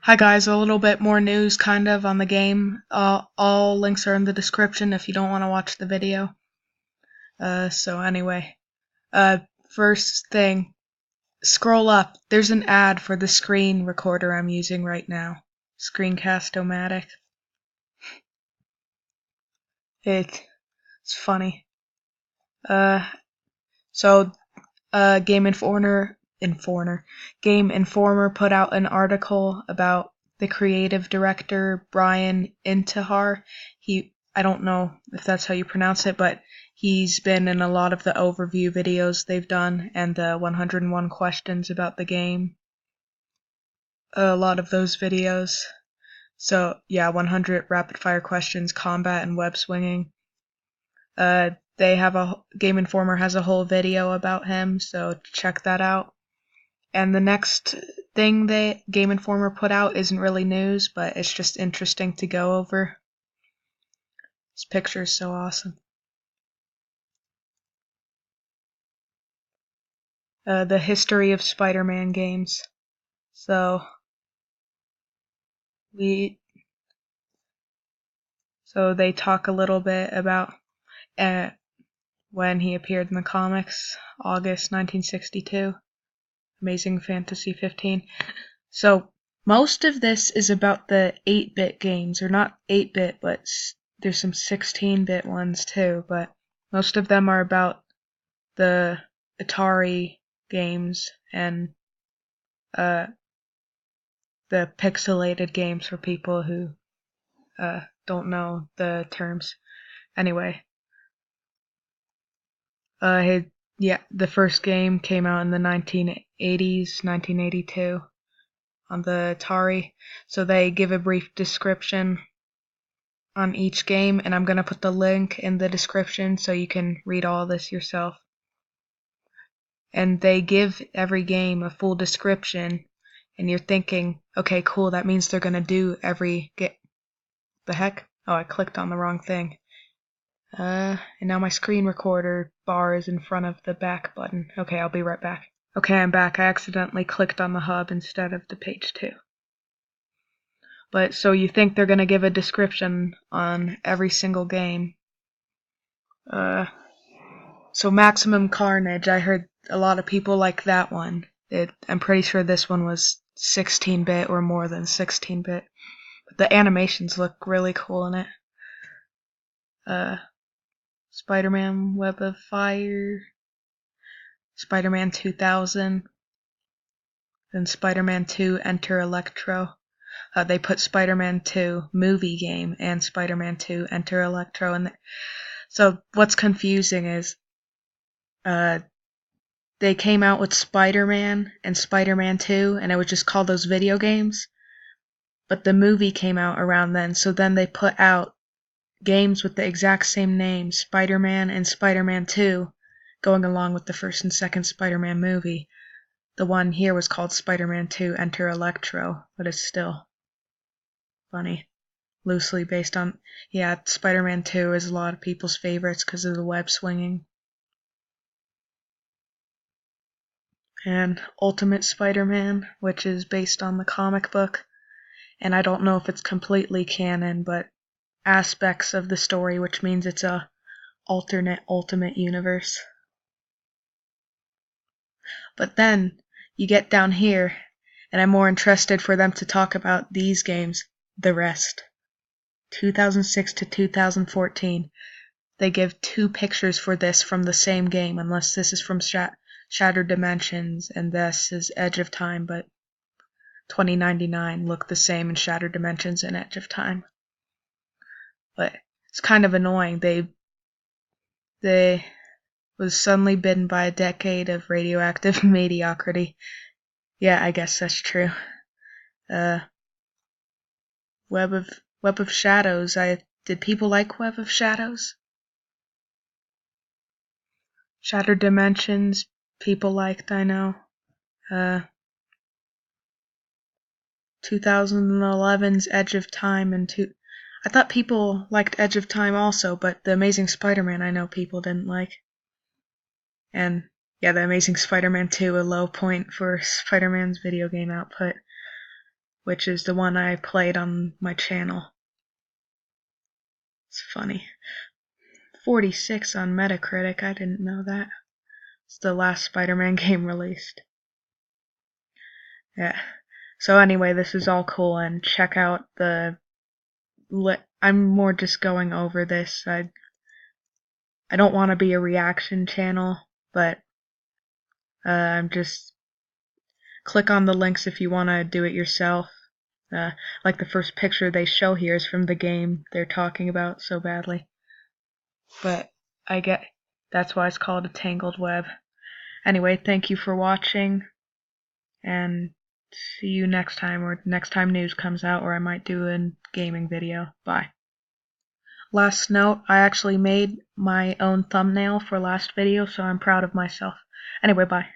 Hi guys, a little bit more news kind of on the game. All links are in the description if you don't want to watch the video. So anyway, uh, first thing, scroll up. There's an ad for the screen recorder I'm using right now. Screencast-O-Matic. It's funny. Uh, so, Gameinformer put out an article about the creative director Brian Intihar. I don't know if that's how you pronounce it, but he's been in a lot of the overview videos they've done and the 101 questions about the game. A lot of those videos. So yeah, 100 rapid fire questions, combat and web swinging. Gameinformer has a whole video about him, so check that out. And the next thing that Gameinformer put out isn't really news, but it's just interesting to go over. This picture is so awesome. The history of Spider-Man games. So they talk a little bit about when he appeared in the comics, August 1962, Amazing Fantasy 15. So most of this is about the 8-bit games, or not 8-bit, but there's some 16-bit ones too, but most of them are about the Atari games and the pixelated games for people who don't know the terms. Anyway, the first game came out in the 1980s, 1982, on the Atari. So they give a brief description on each game, and I'm going to put the link in the description so you can read all this yourself. And they give every game a full description, and you're thinking, okay, cool, that means they're going to do every the heck? Oh, I clicked on the wrong thing. And now my screen recorder bar is in front of the back button. Okay, I'll be right back. Okay, I'm back. I accidentally clicked on the hub instead of the page 2. But so you think they're gonna give a description on every single game. So Maximum Carnage, I heard a lot of people like that one. I'm pretty sure this one was 16-bit or more than 16-bit. But the animations look really cool in it. Spider-Man Web of Fire, Spider-Man 2000, then Spider-Man 2 Enter Electro. They put Spider-Man 2 movie game and Spider-Man 2 Enter Electro in there. So what's confusing is they came out with Spider-Man and Spider-Man 2, and it was just called those video games. But the movie came out around then, so then they put out games with the exact same name, Spider-Man and Spider-Man 2, going along with the first and second Spider-Man movie. The one here was called Spider-Man 2 Enter Electro, but it's still funny. Loosely based on, yeah, Spider-Man 2 is a lot of people's favorites because of the web swinging. And Ultimate Spider-Man, which is based on the comic book. And I don't know if it's completely canon, but aspects of the story, which means it's a alternate Ultimate universe. But then you get down here, and I'm more interested for them to talk about these games, the rest. 2006 to 2014. They give 2 pictures for this from the same game, unless this is from Shattered Dimensions and this is Edge of Time, but 2099 look the same in Shattered Dimensions and Edge of Time. But it's kind of annoying. They was suddenly bitten by a decade of radioactive mediocrity. Yeah, I guess that's true. Web of Shadows. Did people like Web of Shadows? Shattered Dimensions, people liked, I know. 2011's Edge of Time I thought people liked Edge of Time also, but The Amazing Spider-Man I know people didn't like. And yeah, The Amazing Spider-Man 2, a low point for Spider-Man's video game output. which is the one I played on my channel. It's funny. 46 on Metacritic, I didn't know that. It's the last Spider-Man game released. Yeah. So anyway, this is all cool, and check out the... I'm more just going over this. I don't want to be a reaction channel, but I'm just... Click on the links if you want to do it yourself. Like the first picture they show here is from the game they're talking about so badly. But that's why it's called a tangled web. Anyway, thank you for watching, and see you next time, or next time news comes out, or I might do a gaming video. Bye. Last note, I actually made my own thumbnail for last video, so I'm proud of myself. Anyway, bye.